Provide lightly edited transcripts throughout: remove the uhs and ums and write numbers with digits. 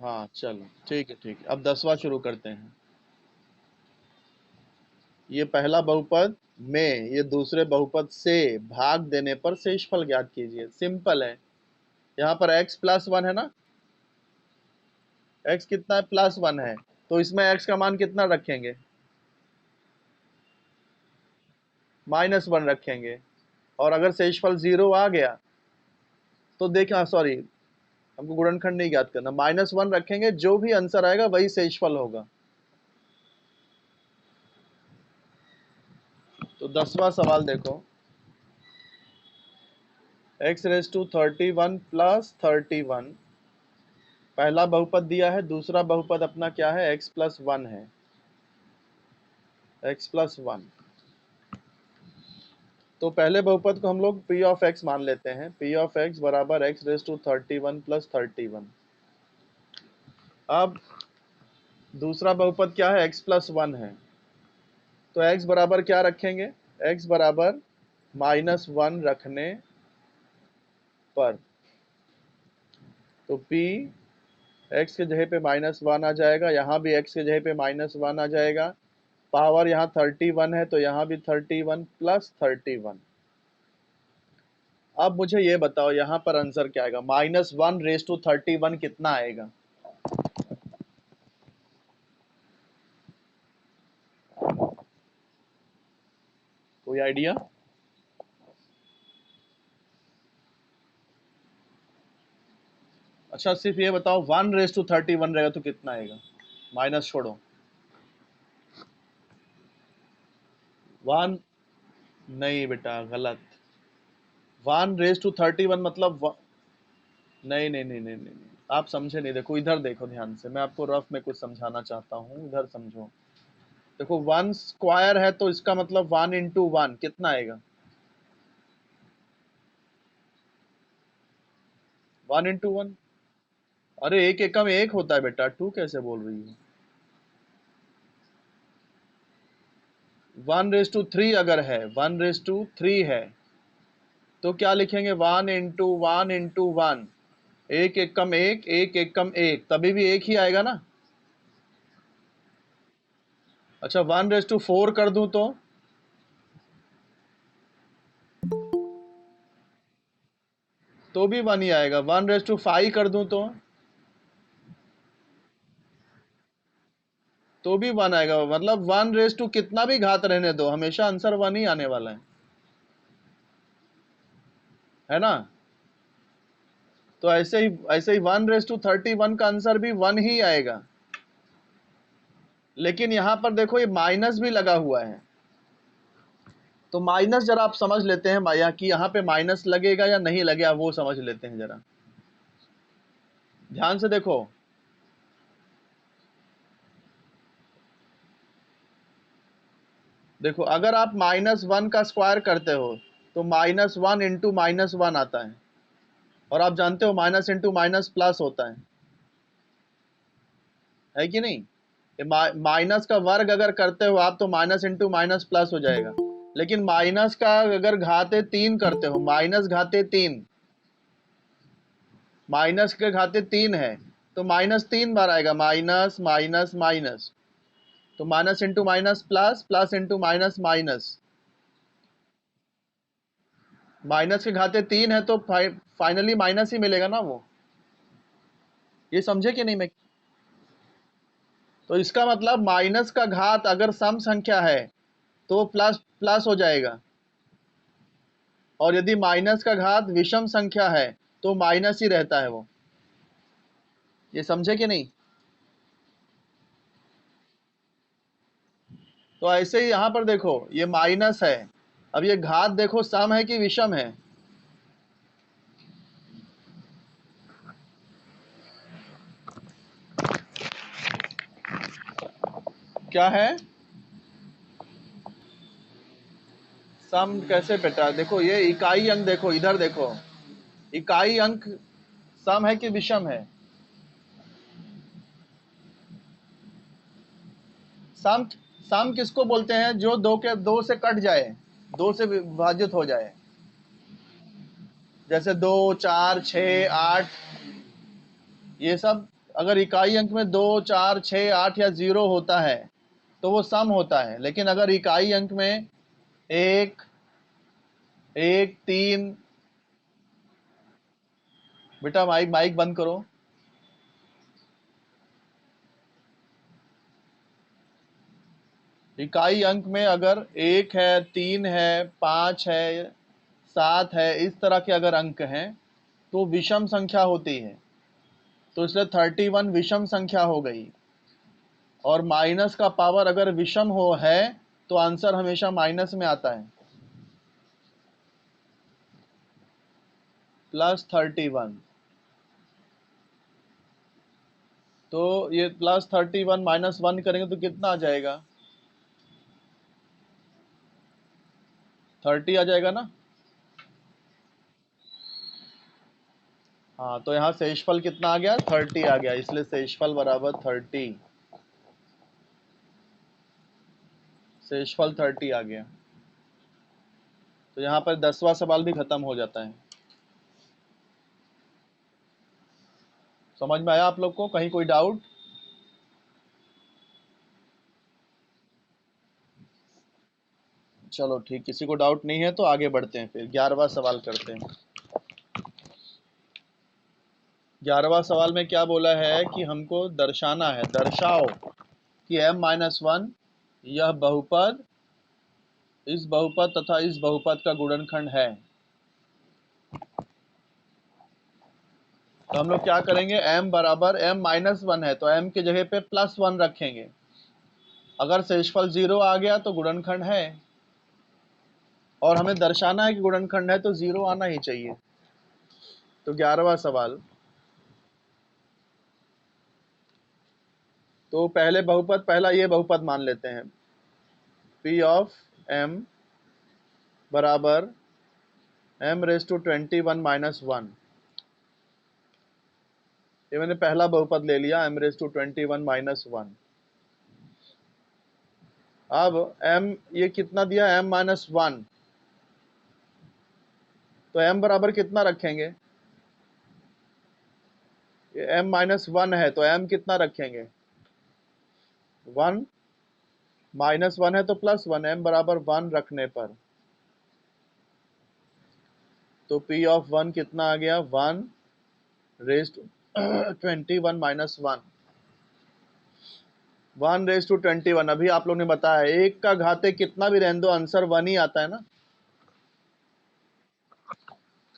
हाँ चलो ठीक है ठीक है, अब 10वां शुरू करते हैं। ये पहला बहुपद में ये दूसरे बहुपद से भाग देने पर शेषफल ज्ञात कीजिए। सिंपल है। यहाँ पर x प्लस वन है ना, x कितना है, प्लस वन है, तो इसमें x का मान कितना रखेंगे, माइनस वन रखेंगे। और अगर शेषफल 0 आ गया तो देखा, सॉरी, हमको गुणनखंड नहीं ज्ञात करना, माइनस वन रखेंगे, जो भी आंसर आएगा वही शेषफल होगा। तो 10वां सवाल देखो, x रेज टू 31 प्लस 31, पहला बहुपद दिया है, दूसरा बहुपद अपना क्या है, x प्लस वन है, x प्लस वन। तो पहले बहुपद को हम लोग p ऑफ x मान लेते हैं, p ऑफ x बराबर x रेज टू 31 प्लस 31। अब दूसरा बहुपद क्या है, x प्लस वन है, तो x बराबर क्या रखेंगे, x बराबर माइनस वन रखने पर, तो p x के जगह पे माइनस वन आ जाएगा, यहाँ भी x के जगह पे माइनस वन आ जाएगा, पावर यहाँ 31 है तो यहाँ भी 31 प्लस 31। अब मुझे ये बताओ यहाँ पर आंसर क्या आएगा, माइनस वन रेज टू 31 कितना आएगा, कोई आइडिया? अच्छा सिर्फ ये बताओ, 1 रेज टू 31 रहेगा तो कितना आएगा, माइनस छोड़ो, 1, नहीं बेटा गलत, 1 रेज टू 31 मतलब नहीं नहीं नहीं नहीं नहीं नहीं। आप समझे नहीं, देखो इधर देखो ध्यान से, मैं आपको रफ में कुछ समझाना चाहता हूँ, इधर समझो। देखो 1 स्क्वायर है तो इसका मतलब 1 इंटू वन कितना आएगा, 1 इंटू वन। अरे एक एकम एक होता है बेटा, 2 कैसे बोल रही है। 1 रेज टू 3 अगर है, 1 रेज टू 3 है तो क्या लिखेंगे, 1 इंटू वन इंटू वन, एक एकम एक, एक एकम एक, तभी भी एक ही आएगा ना। अच्छा 1 रेज टू 4 कर दूं तो भी 1 ही आएगा, 1 रेज टू 5 कर दूं तो भी 1 आएगा, मतलब 1 रेज टू कितना भी घात रहने दो, हमेशा आंसर 1 ही आने वाला है ना। तो ऐसे ही 1 रेज टू 31 का आंसर भी 1 ही आएगा। लेकिन यहां पर देखो ये माइनस भी लगा हुआ है, तो माइनस जरा आप समझ लेते हैं भैया कि यहाँ पे माइनस लगेगा या नहीं लगेगा, वो समझ लेते हैं जरा, ध्यान से देखो। देखो अगर आप माइनस वन का स्क्वायर करते हो तो minus one into minus one आता है, और आप जानते हो माइनस इंटू माइनस प्लस होता है कि नहीं। ये माइनस का वर्ग अगर करते हो आप तो माइनस इंटू माइनस प्लस हो जाएगा, लेकिन माइनस का अगर घाते 3 करते हो, माइनस घाते 3, माइनस के घाते 3 है तो माइनस 3 बार आएगा, माइनस माइनस माइनस, तो minus into minus plus, plus into minus minus, minus के घाते 3 है तो फाइनली माइनस ही मिलेगा ना वो। ये समझे कि नहीं मैं, तो इसका मतलब माइनस का घात अगर सम संख्या है तो प्लस प्लस हो जाएगा, और यदि माइनस का घात विषम संख्या है तो माइनस ही रहता है वो। ये समझे कि नहीं। तो ऐसे ही यहां पर देखो ये माइनस है, अब ये घात देखो सम है कि विषम है, क्या है, सम कैसे बेटा, देखो ये इकाई अंक, देखो इधर देखो, इकाई अंक सम है कि विषम है, सम, सम किसको बोलते हैं, जो दो से कट जाए, दो से विभाजित हो जाए, जैसे 2, 4, 6, 8, ये सब अगर इकाई अंक में 2, 4, 6, 8 या 0 होता है तो वो सम होता है, लेकिन अगर इकाई अंक में 1, 1, 3, बेटा माइक माइक बंद करो। इकाई अंक में अगर 1 है, 3 है, 5 है, 7 है, इस तरह के अगर अंक हैं तो विषम संख्या होती है, तो इसलिए 31 विषम संख्या हो गई। और माइनस का पावर अगर विषम हो है तो आंसर हमेशा माइनस में आता है, +31। तो ये +31 -1 करेंगे तो कितना आ जाएगा? 30 आ जाएगा ना। हाँ, तो यहाँ शेषफल कितना आ गया? 30 आ गया, इसलिए शेषफल बराबर 30। शेषफल 30 आ गया। तो यहाँ पर 10वां सवाल भी खत्म हो जाता है। समझ में आया आप लोग को? कहीं कोई डाउट? चलो ठीक, किसी को डाउट नहीं है तो आगे बढ़ते हैं, फिर 11वां सवाल करते हैं। 11वां सवाल में क्या बोला है कि हमको दर्शाना है, दर्शाओ कि m-1 यह बहुपद इस बहुपद तथा इस बहुपद का गुणनखंड है। तो हम लोग क्या करेंगे, m बराबर m-1 है तो m की जगह पे +1 रखेंगे। अगर शेषफल 0 आ गया तो गुणनखंड है, और हमें दर्शाना है कि गुणनखंड है तो 0 आना ही चाहिए। तो 11वां सवाल, तो पहले बहुपद, पहला ये बहुपद मान लेते हैं, P ऑफ m बराबर m⁻21 - 1। ये मैंने पहला बहुपद ले लिया, m⁻21 - 1। अब m ये कितना दिया, m-1, तो m बराबर कितना रखेंगे? ये m-1 है तो m कितना रखेंगे? 1, -1 है तो +1, m बराबर 1 रखने पर तो P ऑफ 1 कितना आ गया, 1⁻21 - 1। 1⁻21, अभी आप लोग ने बताया 1 का घाते कितना भी रहने दो, आंसर 1 ही आता है ना।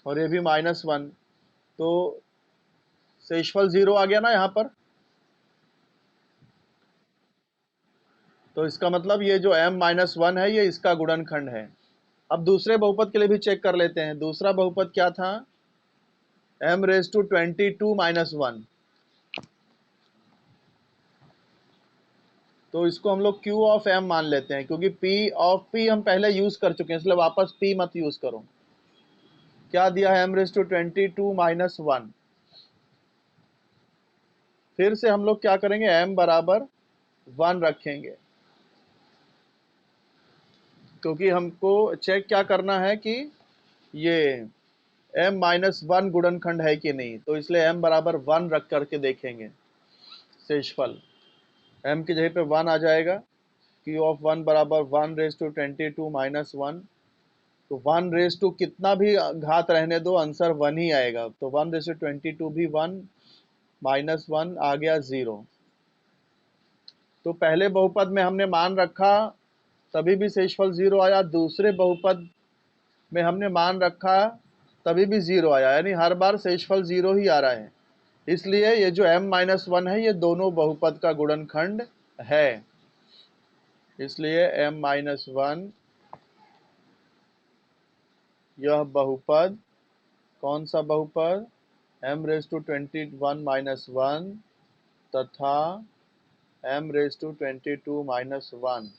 और ये भी -1, तो शेषफल 0 आ गया ना यहाँ पर। तो इसका मतलब ये जो m-1 है ये इसका गुणनखंड है। अब दूसरे बहुपद के लिए भी चेक कर लेते हैं। दूसरा बहुपद क्या था, m⁻22 - 1। तो इसको हम लोग Q ऑफ m मान लेते हैं, क्योंकि P ऑफ P हम पहले यूज कर चुके हैं, इसलिए वापस P मत यूज करो। क्या दिया है, m⁻22 - 1। फिर से हम लोग क्या करेंगे, m बराबर 1 रखेंगे, क्योंकि हमको चेक क्या करना है कि ये m-1 गुणनखंड है कि नहीं, तो इसलिए m बराबर 1 रख करके देखेंगे। शेषफल m की जगह पे 1 आ जाएगा, Q ऑफ 1 बराबर 1⁻22 - 1। तो 1 कितना भी घात रहने दो, आंसर 1 ही आएगा। तो 1⁻22 भी 1, -1 आ गया 0। तो पहले बहुपद में हमने मान रखा तभी भी शेषफल 0 आया, दूसरे बहुपद में हमने मान रखा तभी भी 0 आया, यानी हर बार शेषफल 0 ही आ रहा है। इसलिए ये जो m-1 है ये दोनों बहुपद का गुणनखंड है। इसलिए m-1 यह बहुपद, कौन सा बहुपद, m⁻21 - 1 तथा m⁻22 - 1,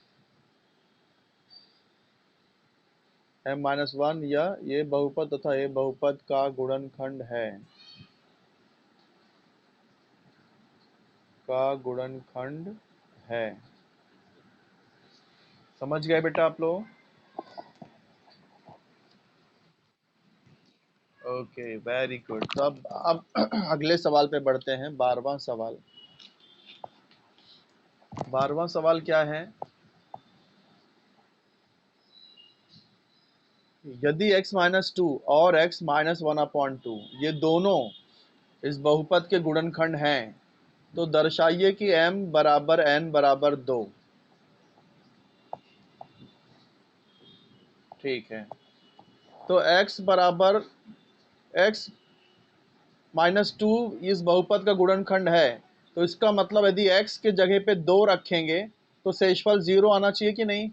m-1 ये बहुपद तथा ये बहुपद का गुणनखंड है, का गुणनखंड है। समझ गए बेटा आप लोग? Okay, very good. तो अब अगले सवाल पे बढ़ते हैं। 12वां सवाल। 12वां सवाल क्या है? यदि x माइनस टू और x माइनस 1/2 ये दोनों इस बहुपद के गुणनखंड हैं, तो दर्शाइए कि m बराबर n बराबर 2। ठीक है, तो x बराबर x माइनस टू इस बहुपद का गुणनखंड है, तो इसका मतलब यदि x के जगह पे 2 रखेंगे तो शेषफल 0 आना चाहिए कि नहीं?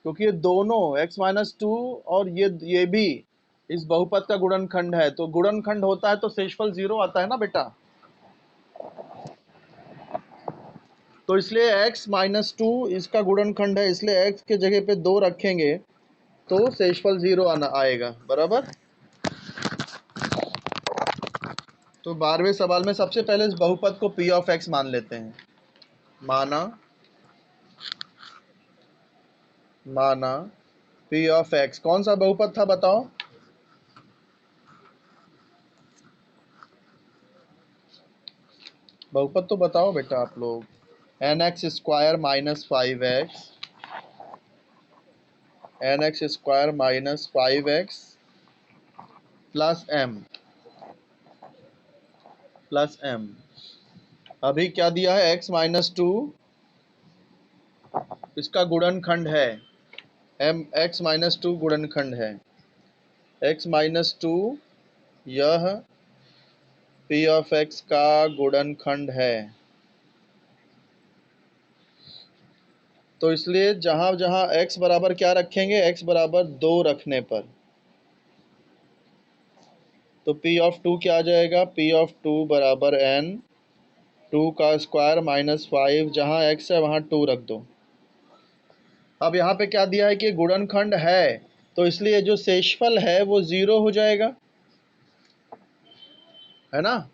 क्योंकि ये दोनों x माइनस टू और ये भी इस बहुपद का गुणनखंड है, तो गुणनखंड होता है तो शेषफल 0 आता है ना बेटा। तो इसलिए x माइनस टू इसका गुणनखंड है, इसलिए x के जगह पे 2 रखेंगे तो शेषफल 0 आना आएगा, बराबर। तो 12वें सवाल में सबसे पहले इस बहुपद को p ऑफ x मान लेते हैं। माना माना p ऑफ x कौन सा बहुपद था बताओ? बहुपद तो बताओ बेटा आप लोग। nx square minus 5x, nx square minus 5x plus m। अभी क्या दिया है? x माइनस टू इसका गुणनखंड है, x माइनस टू गुणनखंड है, x माइनस टू यह p ऑफ x का गुणनखंड है। तो इसलिए जहां जहां x बराबर क्या रखेंगे? x बराबर 2 रखने पर तो p ऑफ 2 क्या आ जाएगा? p ऑफ 2 बराबर n 2 का स्क्वायर माइनस 5, जहां x है वहां 2 रख दो। अब यहाँ पे क्या दिया है कि गुणनखंड है, तो इसलिए जो शेषफल है वो 0 हो जाएगा, है ना।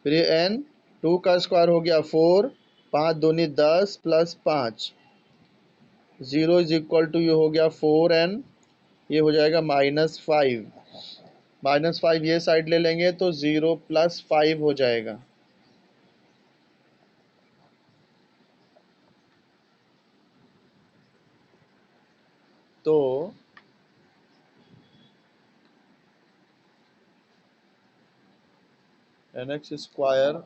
फिर ये n 2 का स्क्वायर हो गया 4, 5 दूनी 10 प्लस 5, 0 इज इक्वल टू ये हो गया 4n, ये हो जाएगा -5, -5 ये साइड ले लेंगे तो 0 + 5 हो जाएगा। तो nx स्क्वायर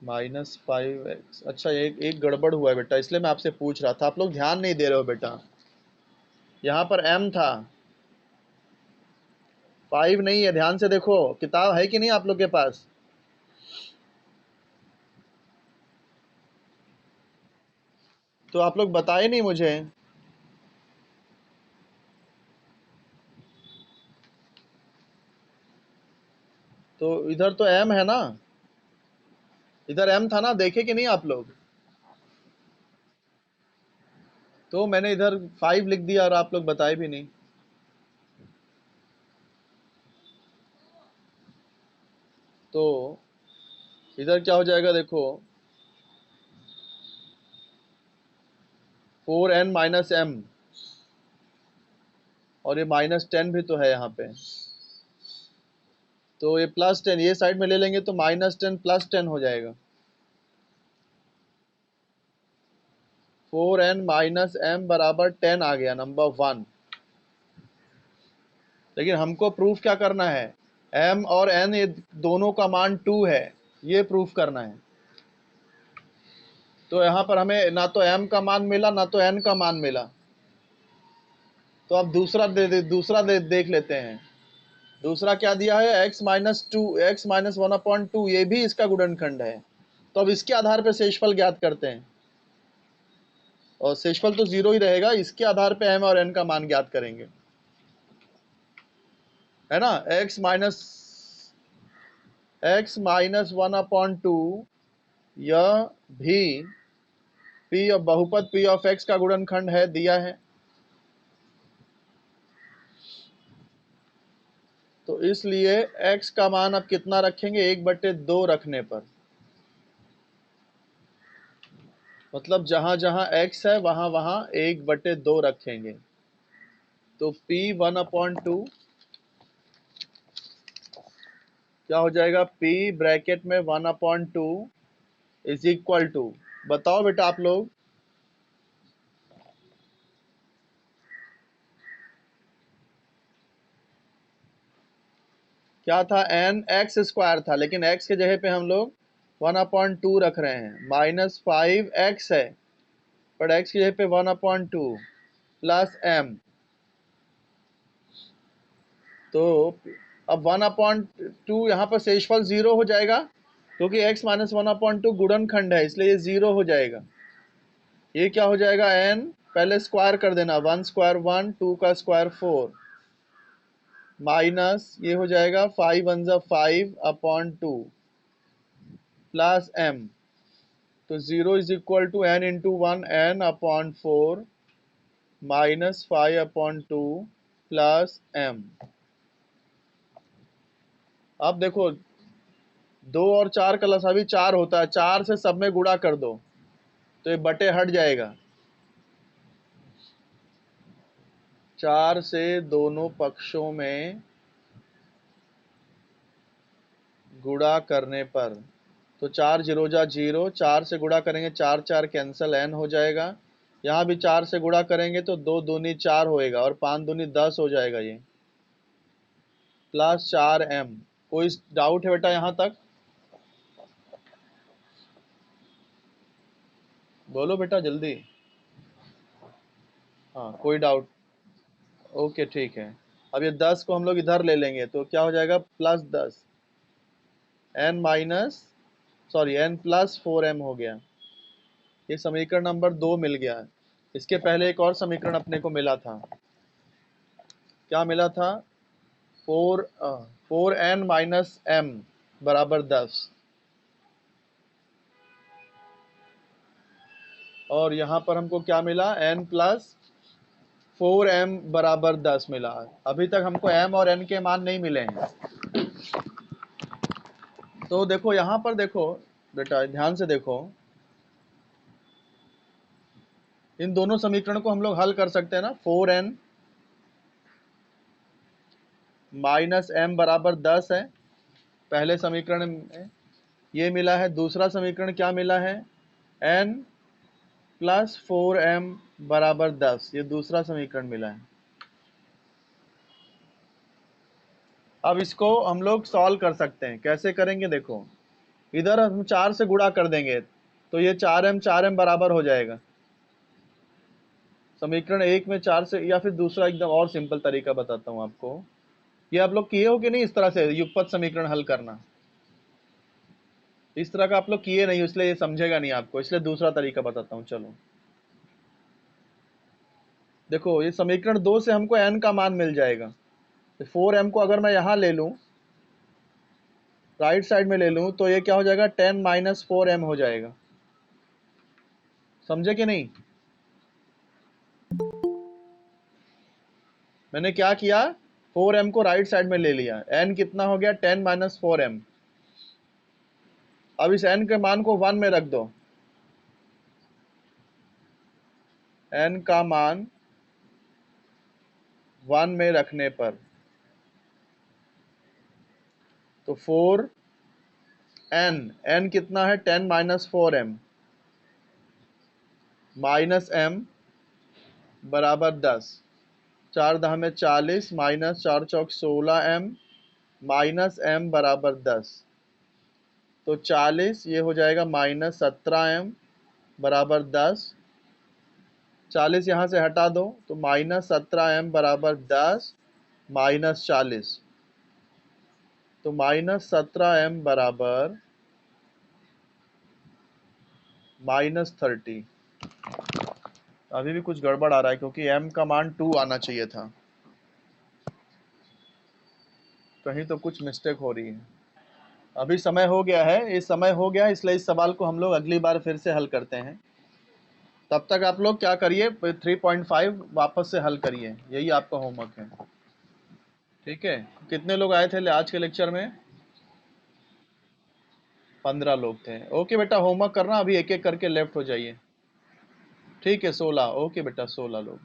-5x। अच्छा, एक गड़बड़ हुआ है बेटा, इसलिए मैं आपसे पूछ रहा था, आप लोग ध्यान नहीं दे रहे हो बेटा। यहाँ पर m था, 5 नहीं है। ध्यान से देखो, किताब है कि नहीं आप लोग के पास? तो आप लोग बताए नहीं मुझे। तो इधर तो m है ना, इधर m था ना, देखे कि नहीं आप लोग? तो मैंने इधर 5 लिख दिया और आप लोग बताए भी नहीं। तो इधर क्या हो जाएगा देखो, 4n माइनस m, और ये -10 भी तो है यहाँ पे, तो ये +10 ये साइड में ले लेंगे तो -10 + 10 हो जाएगा। 4n माइनस m बराबर 10 आ गया, नंबर 1। लेकिन हमको प्रूफ क्या करना है? m और n ये दोनों का मान 2 है, ये प्रूफ करना है। तो यहाँ पर हमें ना तो m का मान मिला ना तो n का मान मिला, तो अब दूसरा देख लेते हैं। दूसरा क्या दिया है? x माइनस 2 x माइनस 1/2 ये भी इसका गुणनखंड है। तो अब इसके आधार पर शेषफल ज्ञात करते हैं, और शेषफल तो 0 ही रहेगा, इसके आधार पे m और n का मान ज्ञात करेंगे, है ना। x माइनस 1/2 यह भी बहुपद p ऑफ x का गुणनखंड है, दिया है। तो इसलिए x का मान अब कितना रखेंगे? 1/2 रखने पर, मतलब जहां जहां x है वहां वहां 1/2 रखेंगे। तो P 1/2 क्या हो जाएगा? P ब्रैकेट में 1/2 इज इक्वल टू, बताओ बेटा आप लोग, क्या था? n x स्क्वायर था, लेकिन x के जगह पे हम लोग 1/2 रख रहे हैं। -5x है, पर x की जगह पे 1/2 प्लस m। तो अब 1/2 यहाँ पर शेषफल 0 हो जाएगा, क्योंकि x माइनस 1/2 गुणनखंड है, इसलिए ये 0 हो जाएगा। ये क्या हो जाएगा? n पहले स्क्वायर कर देना, 1 स्क्वायर 1, 2 का स्क्वायर 4, माइनस ये हो जाएगा 5 1 जा 5/2 प्लस m। तो 0 is equal to n into 1, n/4 minus 5/2 plus m। अब देखो, 2 और 4 का लसावी 4 होता है, 4 से सब में गुणा कर दो तो ये बटे हट जाएगा। 4 से दोनों पक्षों में गुणा करने पर, तो 4 0 जा 0, 4 से गुणा करेंगे 4 4 कैंसिल, n हो जाएगा। यहाँ भी 4 से गुणा करेंगे तो 2 दूनी 4 होएगा और 5 दूनी 10 हो जाएगा ये, प्लस 4m। कोई डाउट है बेटा यहाँ तक? बोलो बेटा जल्दी। हाँ, कोई डाउट? ओके ठीक है। अब ये 10 को हम लोग इधर ले लेंगे तो क्या हो जाएगा? +10 n प्लस 4m हो गया। ये समीकरण नंबर 2 मिल गया। इसके पहले एक और समीकरण अपने को मिला था, क्या मिला था? 4n माइनस m बराबर 10, और यहाँ पर हमको क्या मिला? n प्लस 4m बराबर 10 मिला। अभी तक हमको m और n के मान नहीं मिले हैं। तो देखो यहाँ पर, देखो बेटा ध्यान से देखो, इन दोनों समीकरण को हम लोग हल कर सकते हैं ना। 4n माइनस m बराबर 10 है पहले समीकरण में, ये मिला है। दूसरा समीकरण क्या मिला है? n प्लस 4m बराबर 10, ये दूसरा समीकरण मिला है। अब इसको हम लोग सॉल्व कर सकते हैं। कैसे करेंगे? देखो, इधर हम 4 से गुणा कर देंगे तो ये 4m बराबर हो जाएगा। समीकरण 1 में 4 से, या फिर दूसरा एकदम और सिंपल तरीका बताता हूँ आपको। ये आप लोग किए हो कि नहीं इस तरह से युगपत समीकरण हल करना? इस तरह का आप लोग किए नहीं, इसलिए ये समझेगा नहीं आपको, इसलिए दूसरा तरीका बताता हूँ। चलो देखो, ये समीकरण 2 से हमको n का मान मिल जाएगा। 4m को अगर मैं यहाँ ले लूँ, राइट साइड में ले लूँ, तो ये क्या हो जाएगा? 10 माइनस 4m हो जाएगा। समझे कि नहीं? मैंने क्या किया? 4m को राइट साइड में ले लिया, n कितना हो गया? 10 माइनस 4m। अब इस n के मान को 1 में रख दो। n का मान 1 में रखने पर, तो 4n कितना है? 10 माइनस 4m माइनस m बराबर 10। 4 दह में 40 माइनस 4 चौक 16m माइनस m बराबर 10। तो 40 ये हो जाएगा माइनस 17m बराबर 10। 40 यहाँ से हटा दो तो माइनस 17m बराबर 10 माइनस 40, तो माइनस 17m बराबर -30। अभी भी कुछ गड़बड़ आ रहा है, क्योंकि m का मान 2 आना चाहिए था, कहीं तो कुछ मिस्टेक हो रही है। अभी समय हो गया है, इस समय हो गया, इसलिए इस सवाल को हम लोग अगली बार फिर से हल करते हैं। तब तक आप लोग क्या करिए, 3.5 वापस से हल करिए, यही आपका होमवर्क है। ठीक है? कितने लोग आए थे आज के लेक्चर में? 15 लोग थे। ओके बेटा, होमवर्क करना, अभी एक एक करके लेफ्ट हो जाइए। ठीक है 16, ओके बेटा 16 लोग।